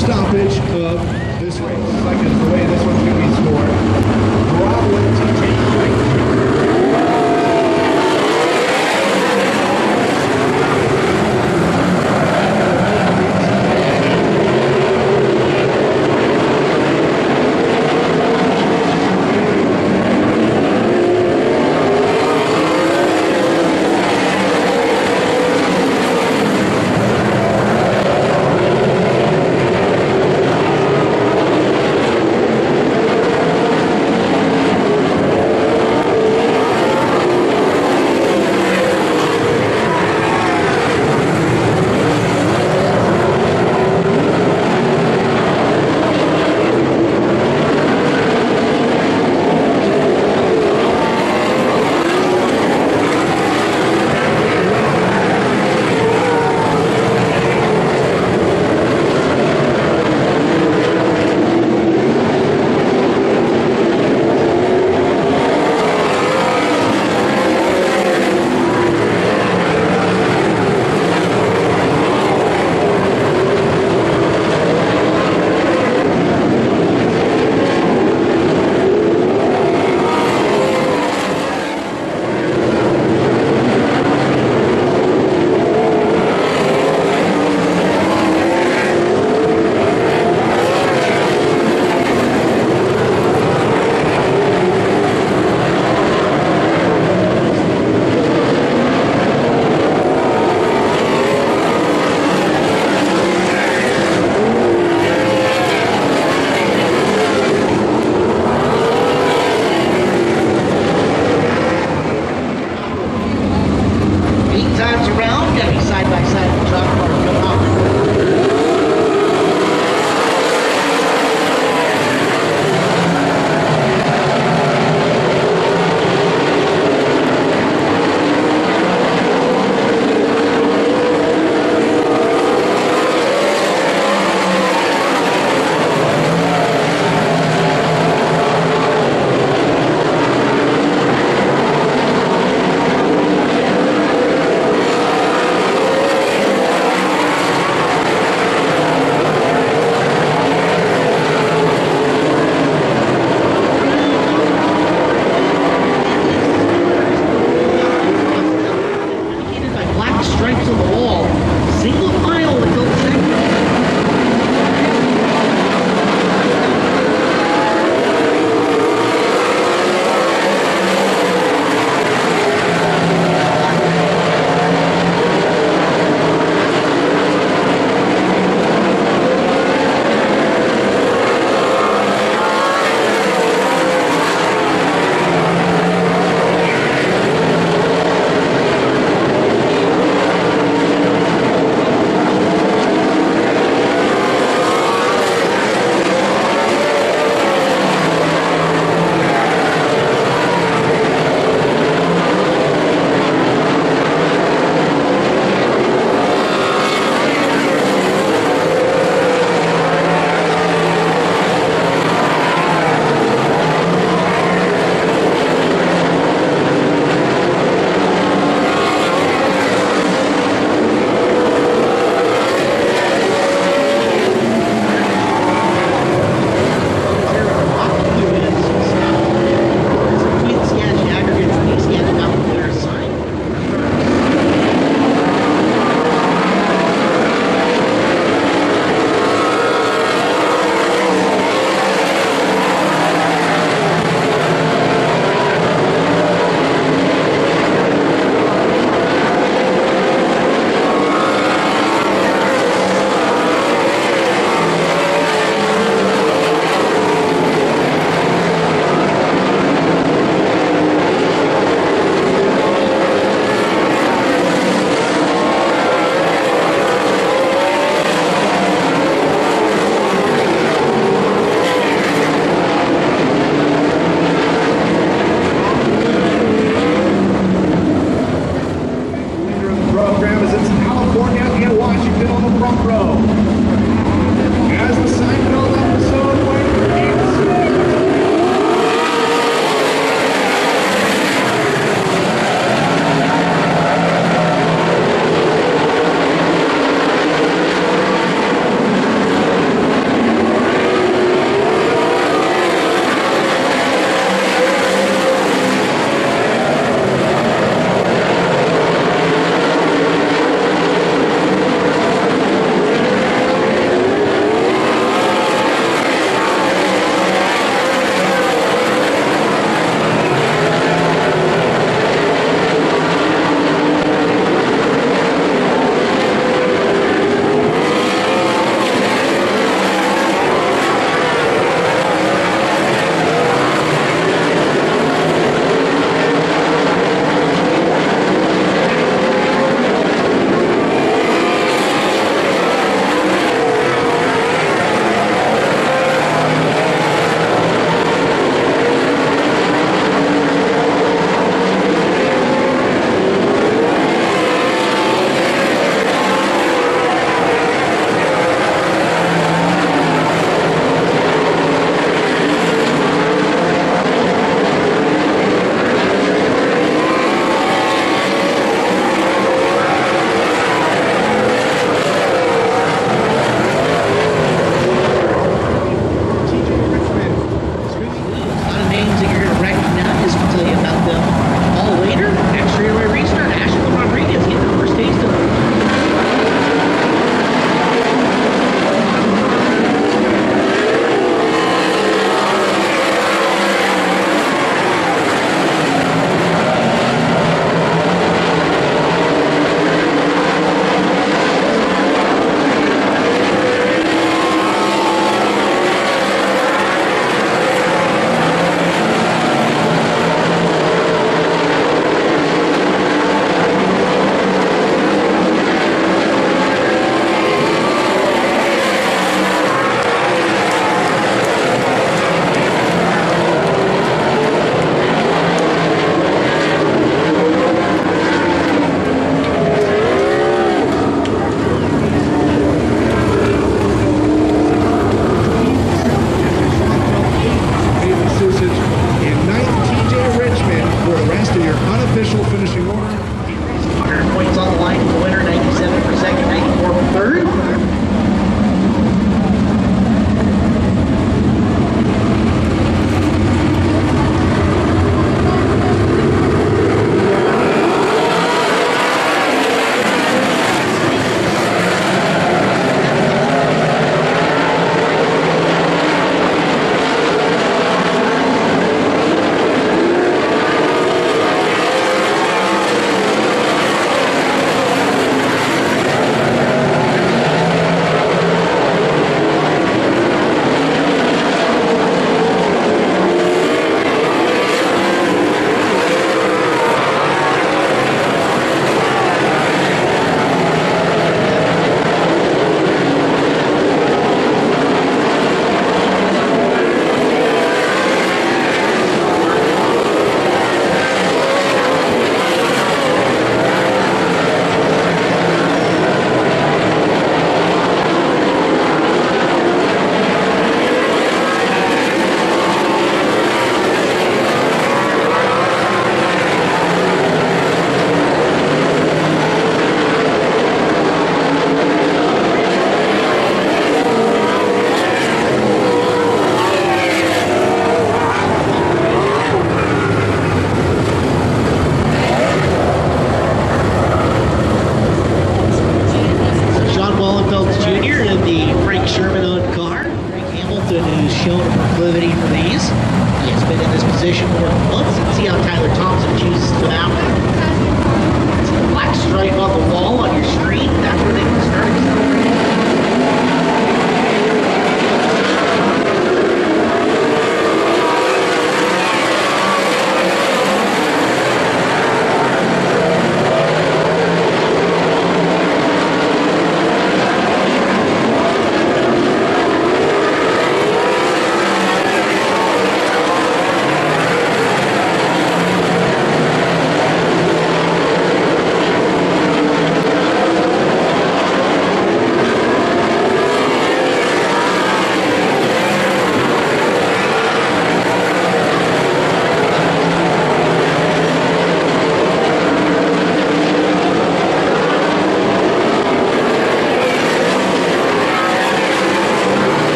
stoppage of this race. Looks like it's the way this one's going to be scored. Bravo TT.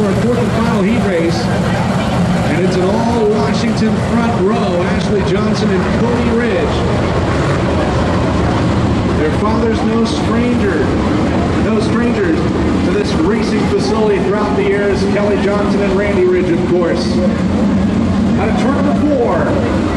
our fourth and final heat race. And it's an all-Washington front row, Ashley Johnson and Cody Ridge. Their father's no strangers to this racing facility throughout the years. Kelly Johnson and Randy Ridge, of course. Out of turn number 4.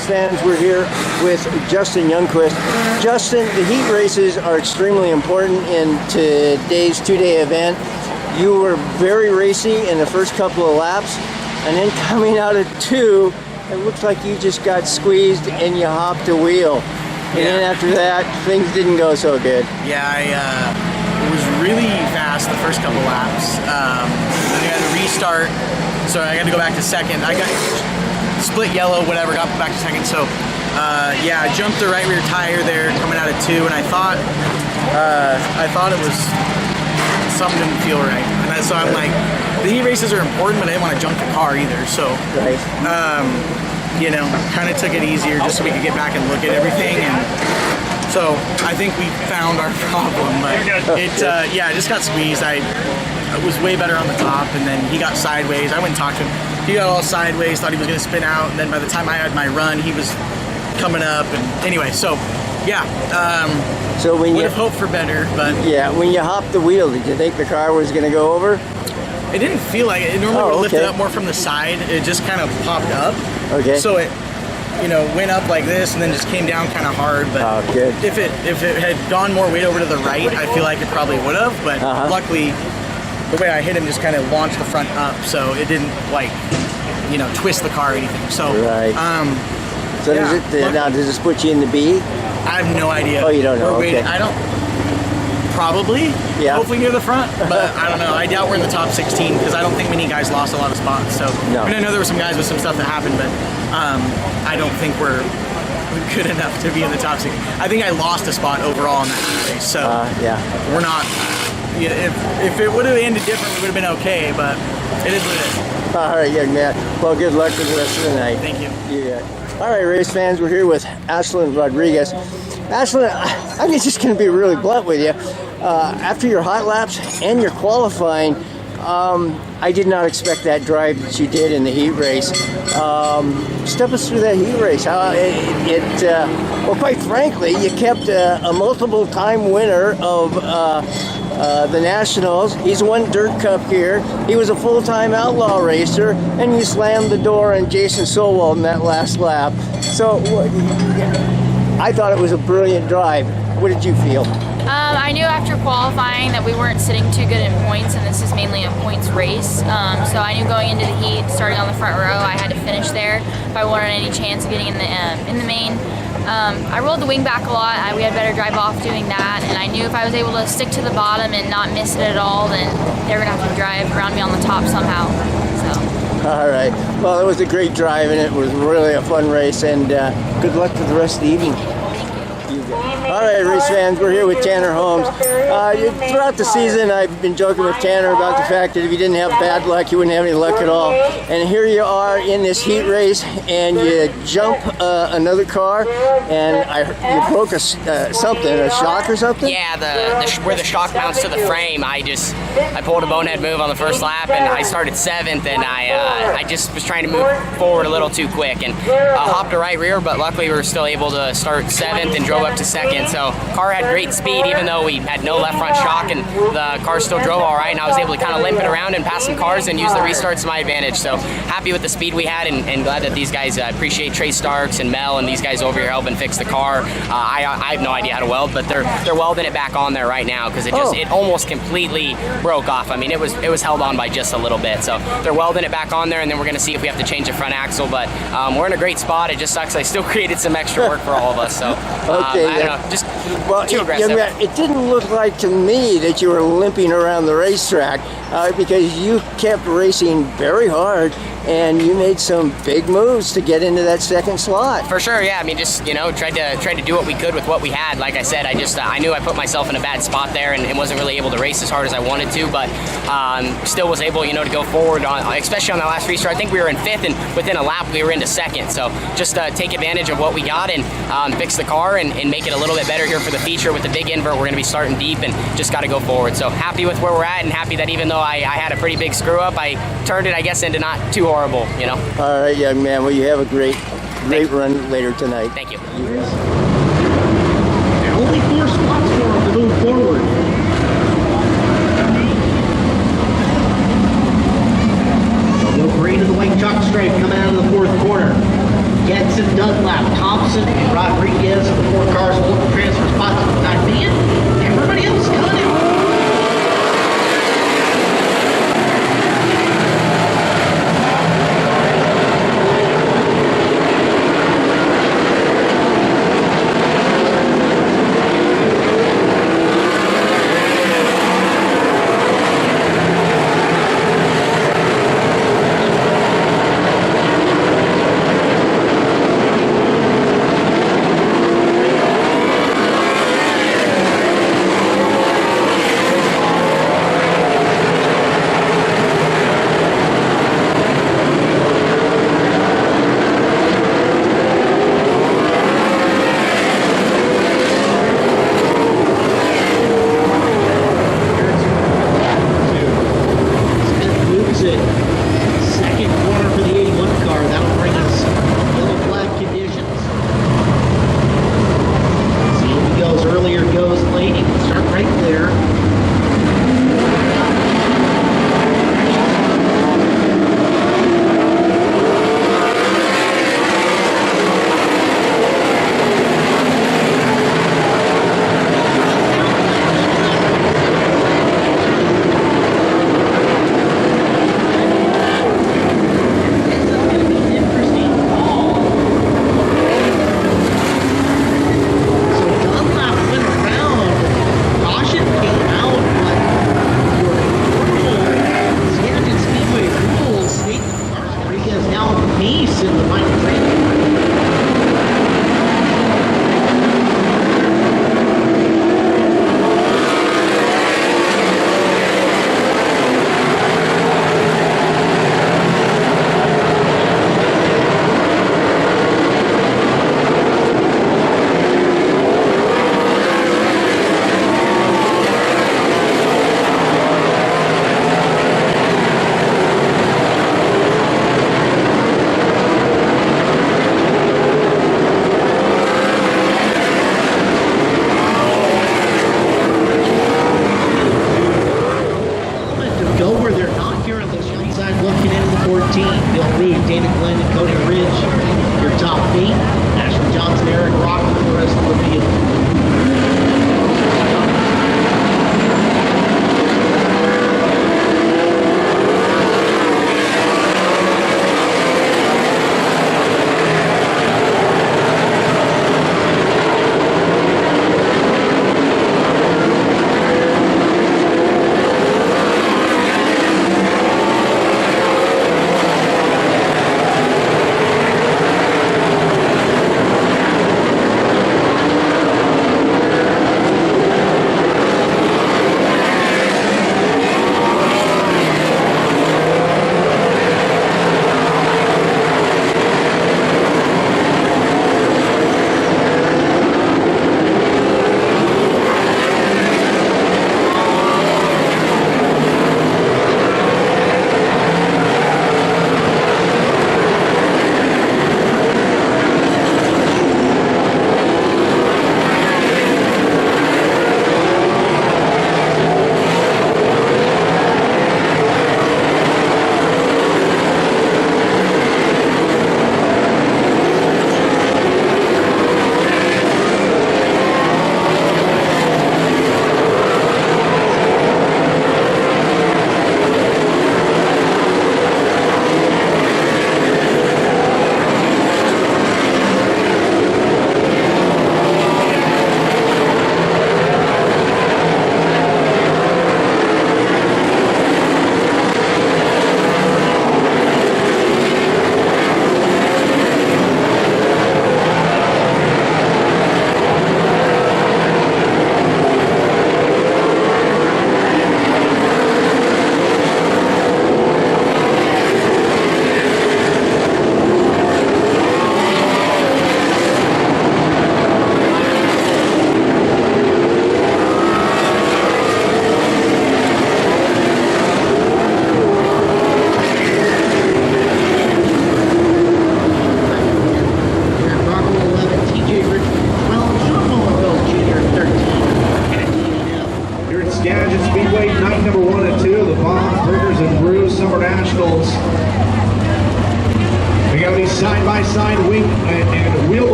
Fans, we're here with Justin Youngquist. Justin, the heat races are extremely important in today's two-day event. You were very racy in the first couple of laps, and then coming out of 2, it looks like you just got squeezed and you hopped a wheel. And then after that, things didn't go so good. Yeah, I was really fast the first couple laps. Then I had to restart, so I had to go back to second. I got split yellow, whatever, got back to second. So yeah, I jumped the right rear tire there coming out of 2, and I thought it was something didn't feel right. And so I'm like, the heat races are important, but I didn't want to jump the car either. So you know, kind of took it easier just so we could get back and look at everything. And so I think we found our problem. But it yeah, I just got squeezed. I was way better on the top, and then he got sideways. I went and talked to him. He got all sideways, thought he was going to spin out, and then by the time I had my run, he was coming up. And anyway, so yeah, so when would have hoped for better, but yeah, when you hopped the wheel, did you think the car was going to go over? It didn't feel like it. It normally would lift it up more from the side. It just kind of popped up. Okay. So it, you know, went up like this and then just came down kind of hard. But if it had gone more weight over to the right, I feel like it probably would have. But luckily, the way I hit him just kind of launched the front up, so it didn't like, you know, twist the car or anything. So so yeah, does this put you in the B? I have no idea. Oh, you don't know? Okay. I don't. Probably. Yeah. Hopefully near the front, but I don't know. I doubt we're in the top 16 because I don't think many guys lost a lot of spots. So I mean, I know there were some guys with some stuff that happened, but I don't think we're good enough to be in the top 6. I think I lost a spot overall in that race, so Yeah. we're not. Yeah, if it would have ended differently, it would have been okay, but it is what it is. All right, young man. Well, good luck with the rest of the night. Thank you. Yeah. All right, race fans, we're here with Ashlyn Rodriguez. Ashlyn, I'm just going to be really blunt with you. After your hot laps and your qualifying, I did not expect that drive that you did in the heat race. Step us through that heat race. How well, quite frankly, you kept a multiple-time winner of the Nationals. He's won Dirt Cup here. He was a full-time outlaw racer, and you slammed the door on Jason Sowald in that last lap. So I thought it was a brilliant drive. What did you feel? I knew after qualifying that we weren't sitting too good in points, and this is mainly a points race. So I knew going into the heat, starting on the front row, I had to finish there if I wanted any chance of getting in the main. I rolled the wing back a lot. We had better drive off doing that, and I knew if I was able to stick to the bottom and not miss it at all, then they were gonna have to drive around me on the top somehow. So. All right. Well, it was a great drive, and it was really a fun race. And good luck for the rest of the evening. All right, race fans, we're here with Tanner Holmes. Throughout the season, I've been joking with Tanner about the fact that if you didn't have bad luck, you wouldn't have any luck at all. And here you are in this heat race, and you jump another car, and you broke a shock or something? Yeah, where the shock mounts to the frame, I pulled a bonehead move on the first lap, and I started 7th, and I just was trying to move forward a little too quick, and hopped a right rear, but luckily we were still able to start 7th and drove up to 2nd. So car had great speed, even though we had no left front shock, and the car still drove all right, and I was able to kind of limp it around and pass some cars and use the restarts to my advantage. So happy with the speed we had, and glad that these guys, appreciate Trey Starks and Mel and these guys over here helping fix the car. I have no idea how to weld, but they're welding it back on there right now, because it almost completely broke off. I mean, it was held on by just a little bit. So they're welding it back on there, and then we're going to see if we have to change the front axle. But we're in a great spot. It just sucks I still created some extra work for all of us. So Okay, I don't know, just too aggressive. It didn't look like to me that you were limping around the racetrack because you kept racing very hard, and you made some big moves to get into that second slot. For sure, yeah. I mean, just tried to do what we could with what we had. Like I said, I knew I put myself in a bad spot there, and wasn't really able to race as hard as I wanted to, but still was able, to go forward especially on that last restart. I think we were in 5th, and within a lap we were into 2nd. So just take advantage of what we got and fix the car and make it a little bit better here for the feature with the big invert. We're going to be starting deep, and just got to go forward. So happy with where we're at, and happy that even though I had a pretty big screw up, I turned it, I guess, into not too horrible. All right, young man. Well, you have a great run later tonight. Thank you. And only 4 spots for him to move forward. The green and the white chalk stripe coming out of the 4th corner. Getson, Dunlap, Thompson, and Rodriguez are the 4 cars holding transfer spots for the time being. Everybody else coming out.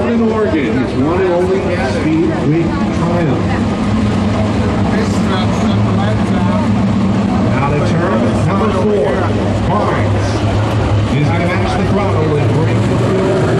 Portland, Oregon, his one and only Speedway triumph. Now to turn number 4, Barnes. He's going to match the throttle and bring the field.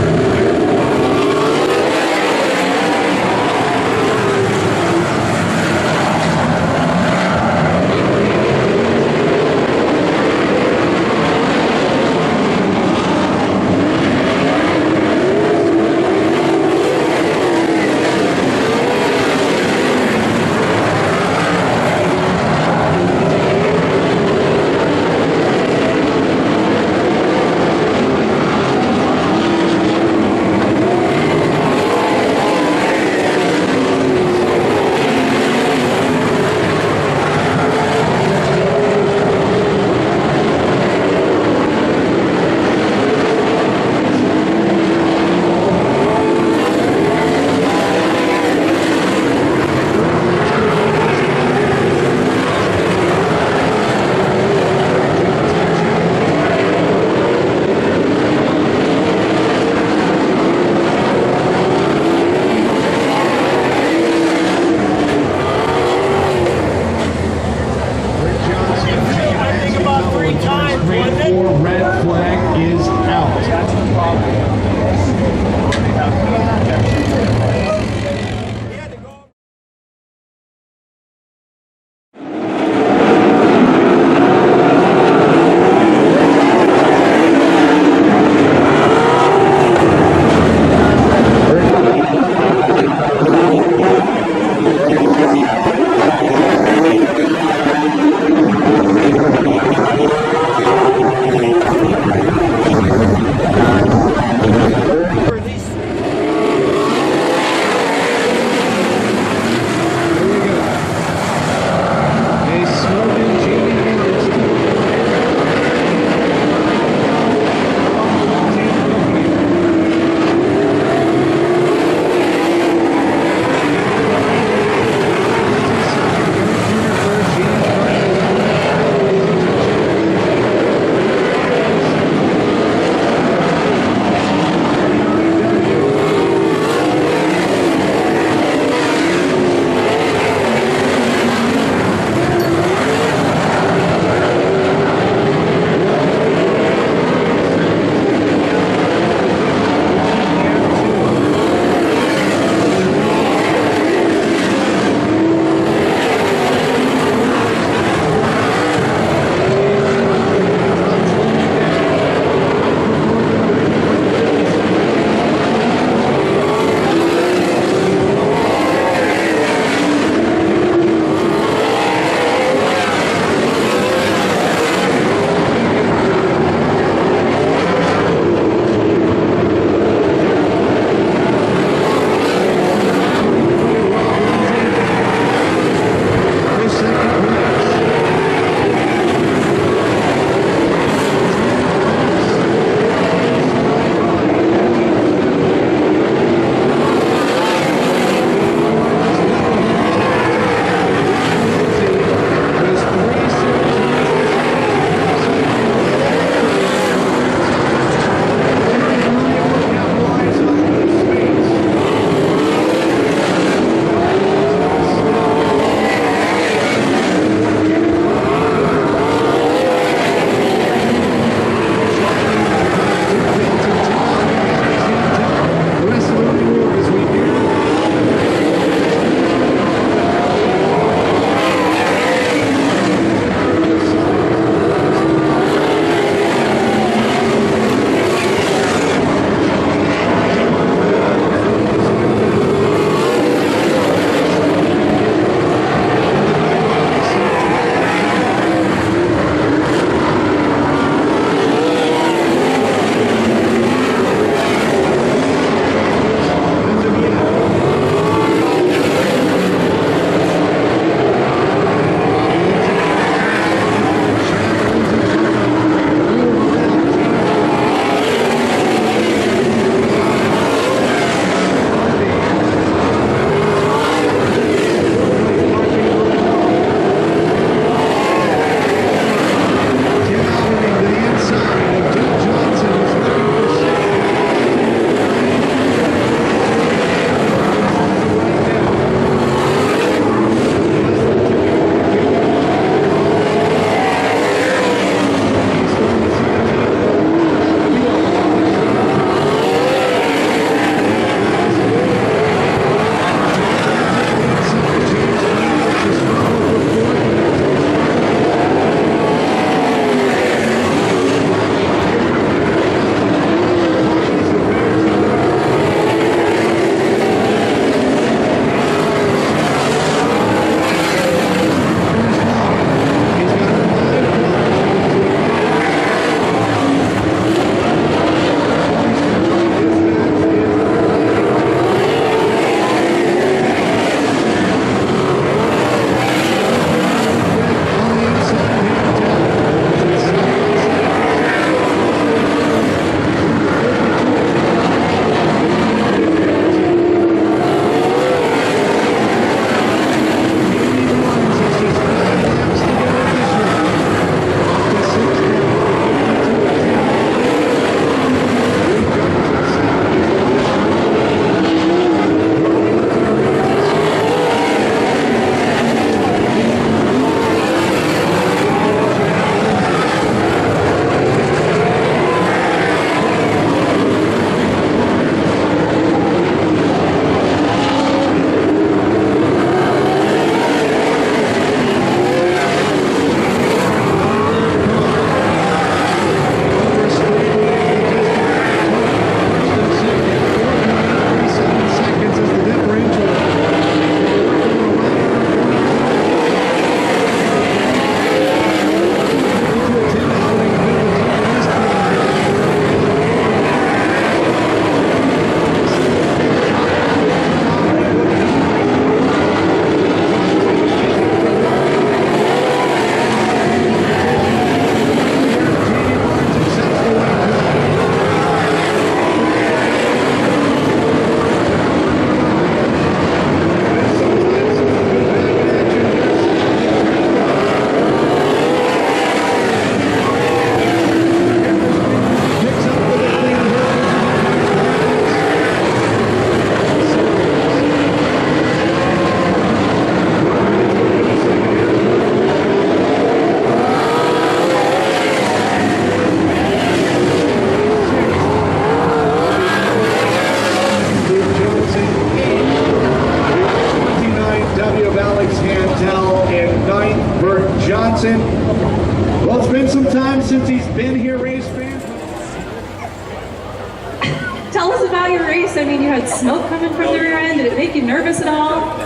race? I mean, you had smoke coming from the rear end. Did it make you nervous at all?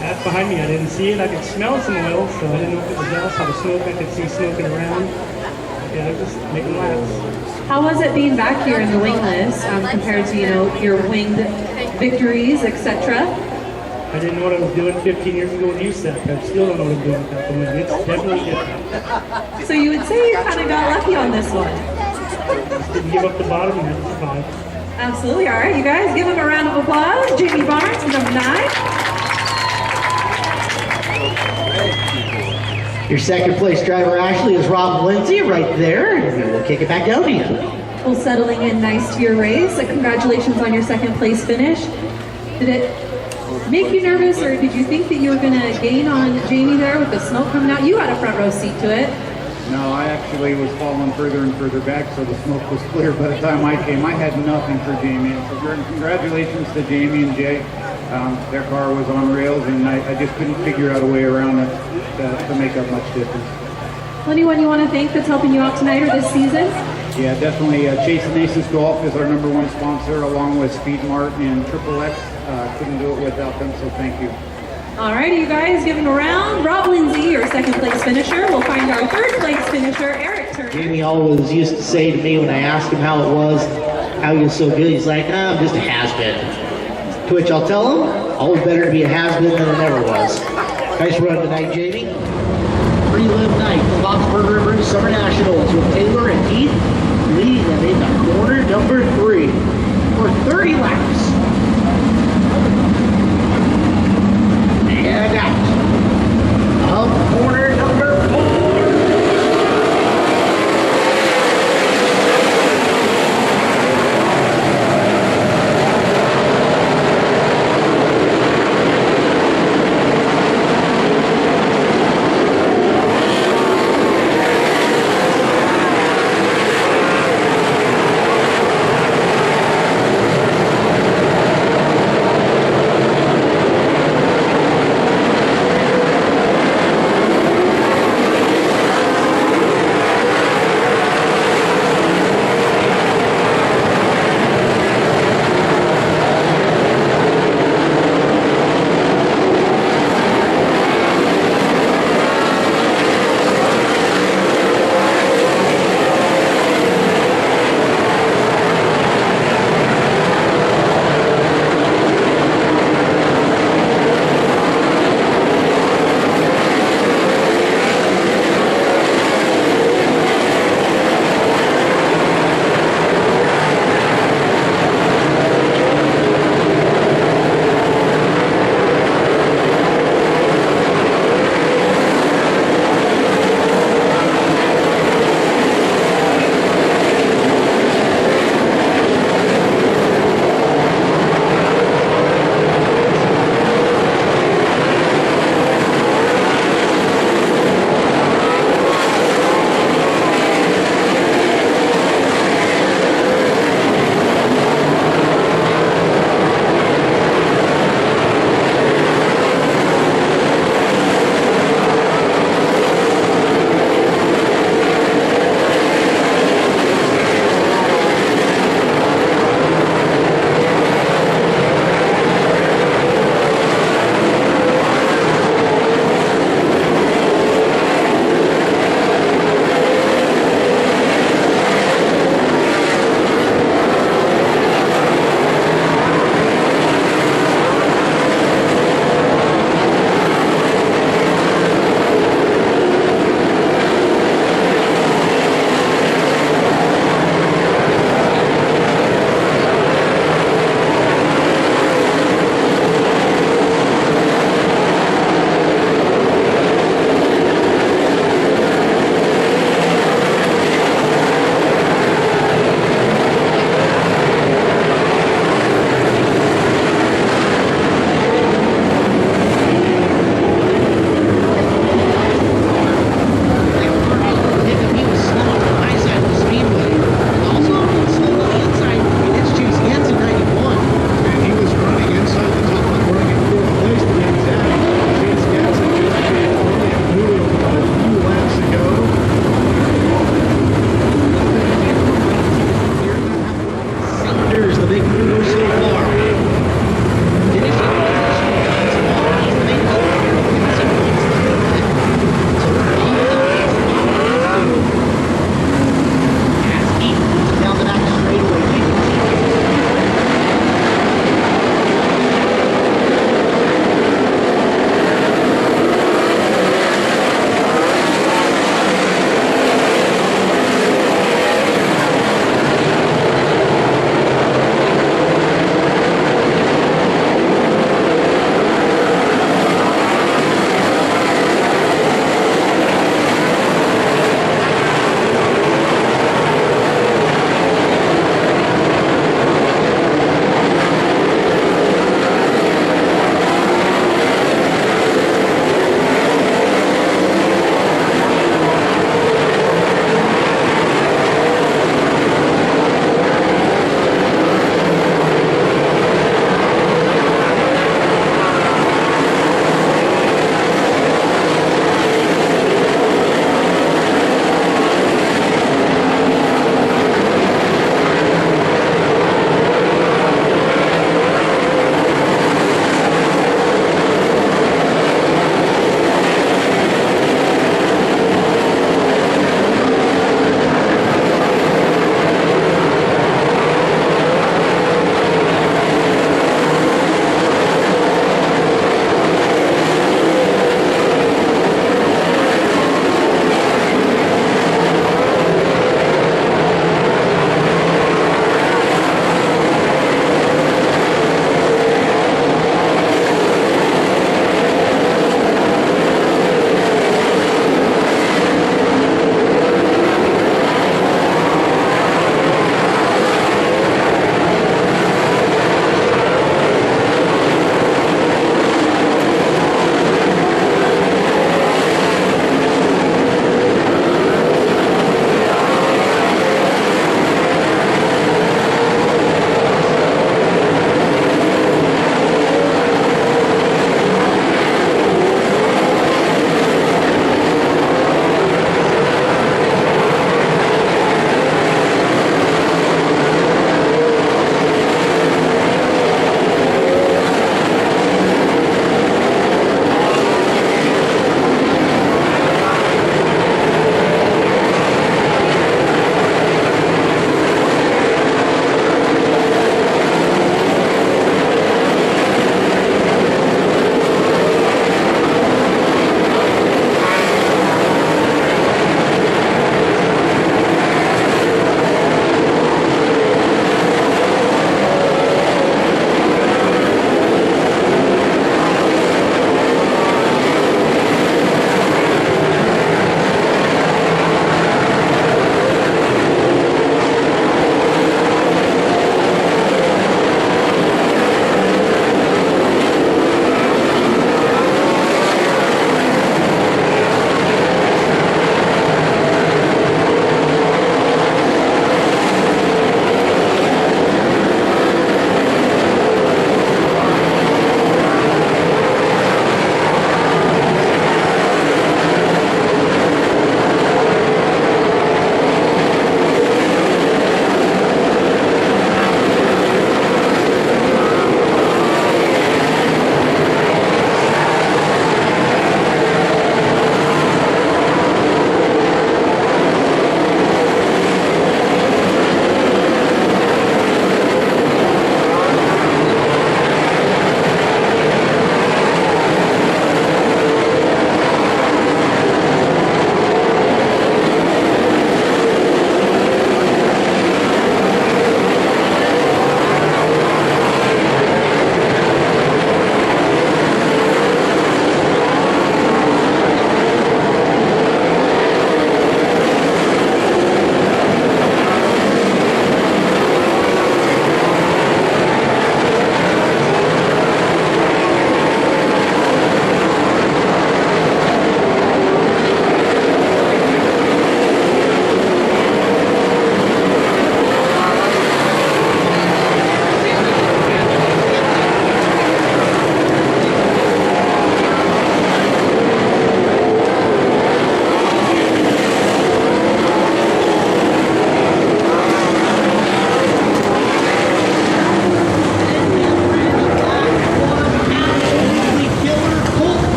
That's behind me. I didn't see it. I could smell some oil, so I didn't know if it was us. How the smoke, I could see smoking around. Yeah, just making laps. How was it being back here in the wingless compared to, you know, your winged victories, etc.? I didn't know what I was doing 15 years ago with USAC. I still don't know what I'm doing without the wing. It's definitely different. So you would say you kind of got lucky on this one? Just didn't give up the bottom and had to survive. Absolutely. All right, you guys, give him a round of applause. Jamie Barnes, number 9. Your second place driver, Ashley, is Rob Lindsay right there. And we'll kick it back down to you. Well, settling in nice to your race. Congratulations on your second place finish. Did it make you nervous, or did you think that you were going to gain on Jamie there with the smoke coming out? You had a front row seat to it. No, I actually was falling further and further back, so the smoke was clear by the time I came. I had nothing for Jamie. So congratulations to Jamie and Jay. Their car was on rails, and I just couldn't figure out a way around it to make up much difference. Well, anyone you want to thank that's helping you out tonight or this season? Yeah, definitely. Chase and Aces Golf is our #1 sponsor, along with Speed Mart and Triple X. Couldn't do it without them, so thank you. All righty, you guys, give him a round. Rob Lindsay, your second place finisher. We'll find our third place finisher, Eric Turner. Jamie always used to say to me when I asked him how it was, how he was so good, he's like, I'm just a has-been. To which I'll tell him, always better to be a has-been than it never was. Nice run tonight, Jamie. Prelim night, the Foxburg River Summer Nationals with Taylor and Heath leading them into corner number 3 for 30 laps. And out of corner number 4.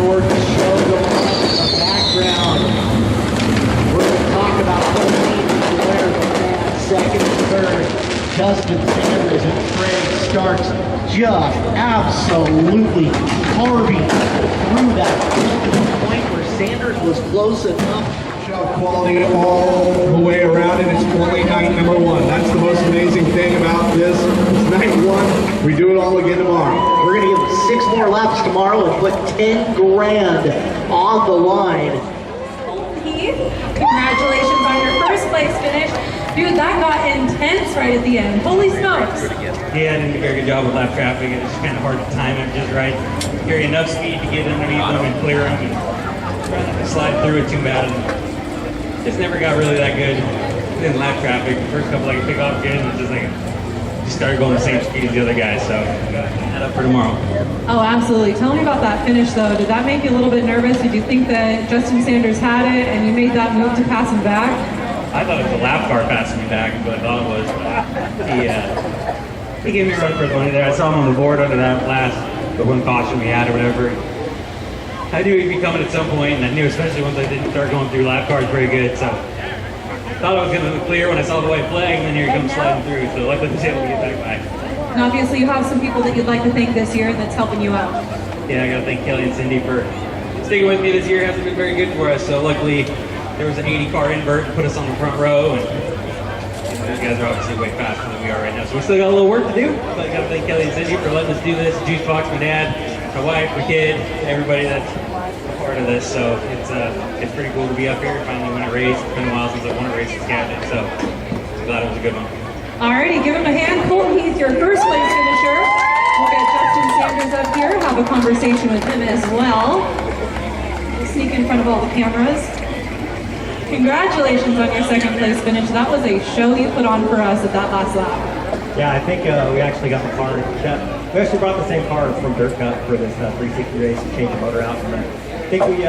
fireworks show going on in the background. We're going to talk about what it means to wear the flag second and third. Justin Sanders and Craig Starks just absolutely carving through that point where Sanders was close enough. Quality all the way around, and it's only night number one. That's the most amazing thing about this. It's night one. We do it all again tomorrow. We're going to give 6 more laps tomorrow and put 10 grand on the line. Heath, congratulations on your first place finish. Dude, that got intense right at the end. Holy smokes. Yeah, I didn't do a very good job with lap traffic. It was kind of hard to time it just right. Carry enough speed to get underneath them and clear them and try not to slide through it too bad. Just never got really that good in lap traffic. The first couple I could pick off good, and it's just like just started going the same speed as the other guys. So head up for tomorrow. Oh, absolutely. Tell me about that finish, though. Did that make you a little bit nervous? Did you think that Justin Sanders had it and you made that move to pass him back? I thought it was a lap car passing me back, but I thought it was. He gave me a run for the money there. I saw him on the board under that the one caution we had or whatever. I knew he'd be coming at some point, and I knew especially once I didn't start going through lap cars very good. So thought I was going to clear when I saw the white flag, and then here he comes sliding through. So luckily I was able to get back by. And obviously you have some people that you'd like to thank this year that's helping you out. Yeah, I got to thank Kelly and Cindy for sticking with me this year. It hasn't been very good for us. So luckily there was an 80-car invert to put us on the front row, and those guys are obviously way faster than we are right now. So we still got a little work to do. But I got to thank Kelly and Cindy for letting us do this. Juice Box, my dad, my wife, my kid, everybody that's a part of this. So it's pretty cool to be up here and finally win a race. It's been a while since I won a race in Skagit, so I'm glad it was a good one. Alrighty, give him a hand. Colton Heath, your first place finisher. We'll get Justin Sanders up here, have a conversation with him as well. We'll sneak in front of all the cameras. Congratulations on your second place finish. That was a show you put on for us at that last lap. Yeah, I think we actually got the car. We actually brought the same car from Dirt Cup for this 360 race and changed the motor out. And I think we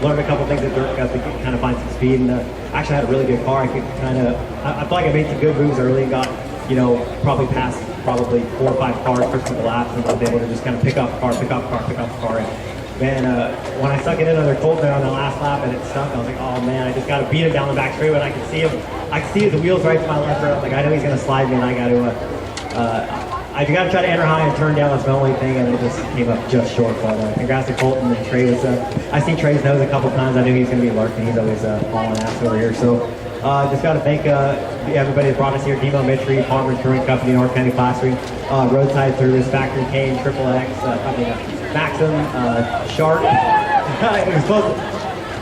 learned a couple things at Dirt Cup to kind of find some speed. And actually had a really good car. I could I feel like I made some good moves early and got, probably past 4 or 5 cars first couple laps, and I was able to just kind of pick up the car, And man, when I stuck it in under Colton there on the last lap and it stuck, I was like, oh man, I just got to beat him down the back straightaway. And I could see him. I could see the wheels right to my left. I was like, I know he's going to slide me, and I got to try to enter high and turn down. That's my only thing, and it just came up just short. But congrats to Colton and Trey. I seen Trey's nose a couple times. I knew he was going to be lurking. He's always hauling ass over here. So just got to thank everybody that brought us here. Demo Mitri, Palmer's Brewing Company, North County Classroom, Roadside Service, Factory Cane, Triple X, Maxim, Shark. It was supposed to,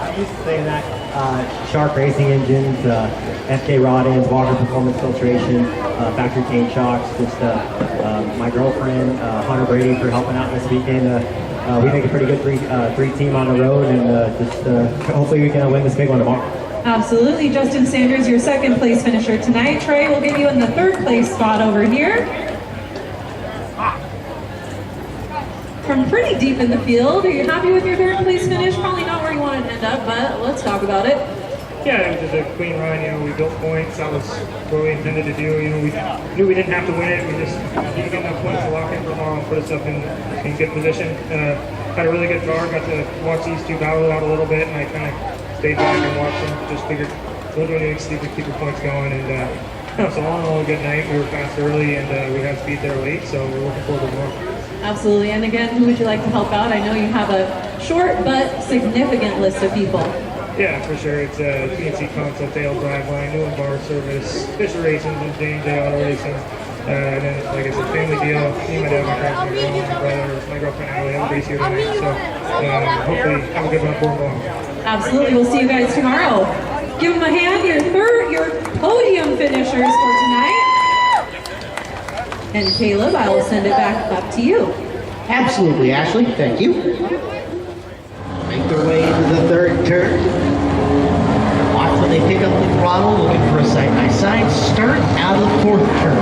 I'm used to saying that. Shark Racing Engines, FK Rod Ends, Walker Performance Filtration, Factory Cane Shocks, just my girlfriend, Hunter Brady, for helping out this weekend. We make a pretty good three team on the road, and hopefully we can win this big one tomorrow. Absolutely. Justin Sanders, your second place finisher tonight. Trey, we'll get you in the third place spot over here. From pretty deep in the field, are you happy with your third place finish? Probably not where you wanted to end up, but let's talk about it. Yeah, it was a clean run. We built points. That was what we intended to do. We knew we didn't have to win it. We just needed to get enough points to lock in for tomorrow and put us up in good position. Had a really good car. Got to watch these two battle out a little bit, and I kind of stayed back and watched them. Just figured we're doing it to keep the points going. And so all in all, a good night. We were fast early, and we had speed there late. So we're looking forward to more. Absolutely. And again, who would you like to help out? I know you have a short but significant list of people. Yeah, for sure. It's PNC Consult, Dale Driveline, Newland Bar Service, Fisher Racing, and James Day Auto Racing. And then, like I said, family deal. Me, my dad, my grandmother, my brother, my girlfriend, Allie, everybody's here tonight. So hopefully have a good run for them. Absolutely. We'll see you guys tomorrow. Give them a hand. Your podium finishers for tonight. And Caleb, I will send it back up to you. Absolutely, Ashley. Thank you. Make their way into the third turn. Watch when they pick up the throttle, looking for a side-by-side start out of the fourth turn.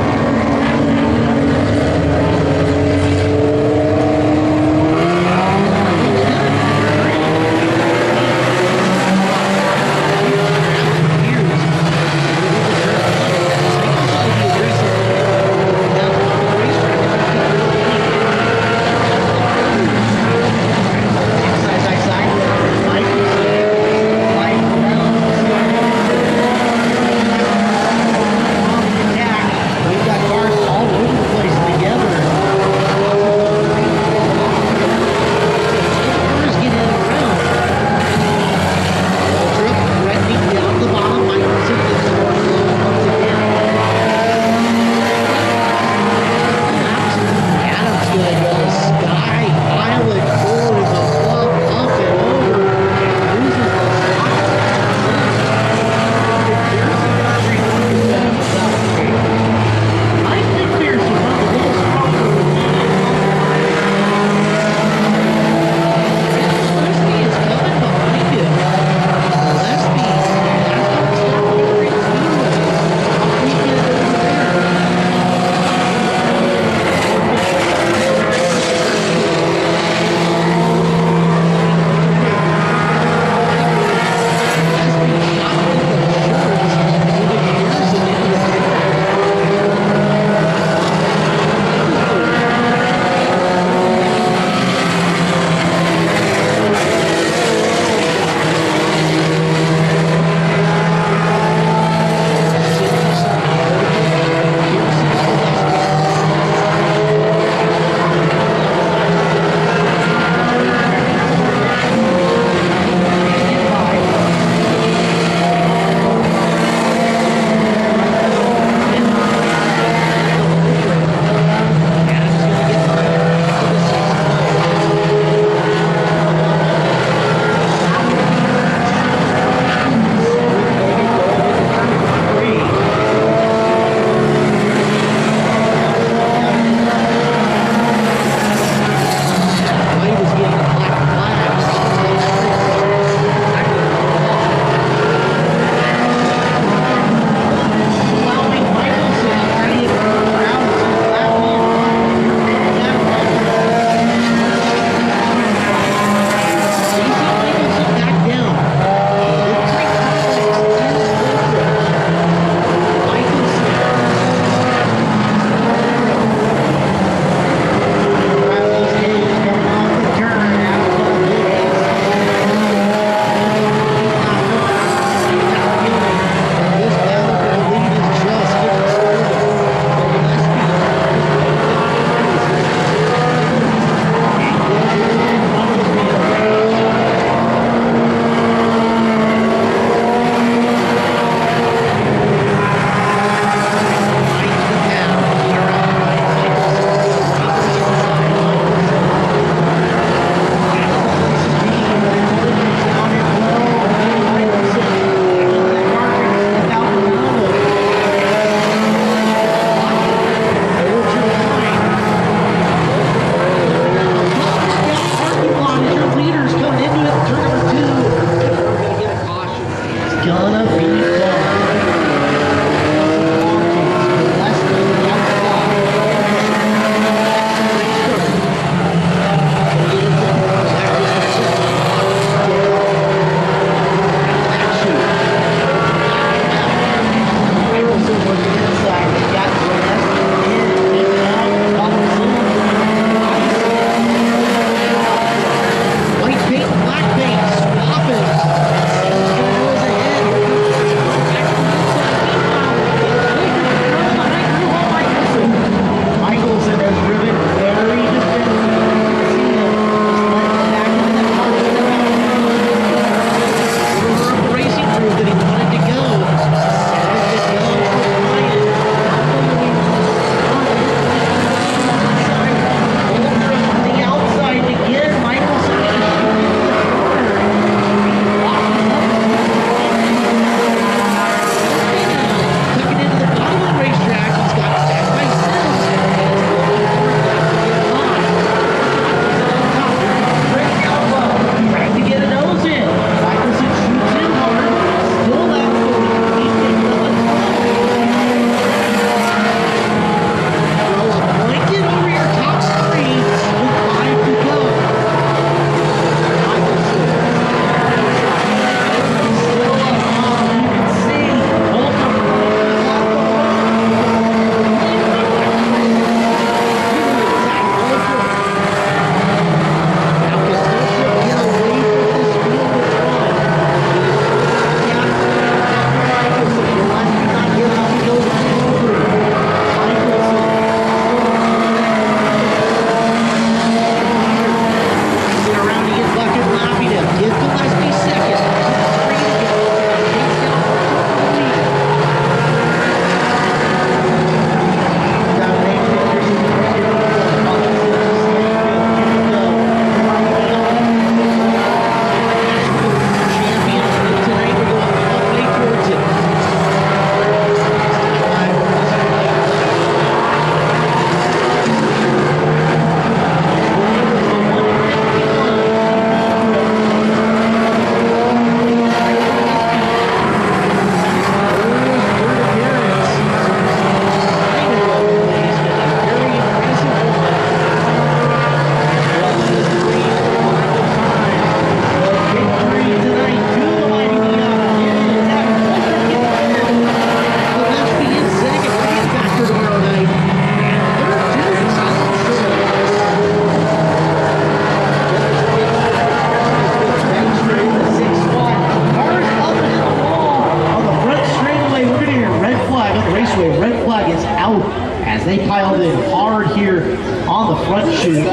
here on the front chute.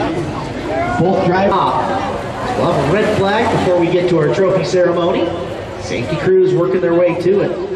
Both drive off. We'll have a red flag before we get to our trophy ceremony. Safety crews working their way to it.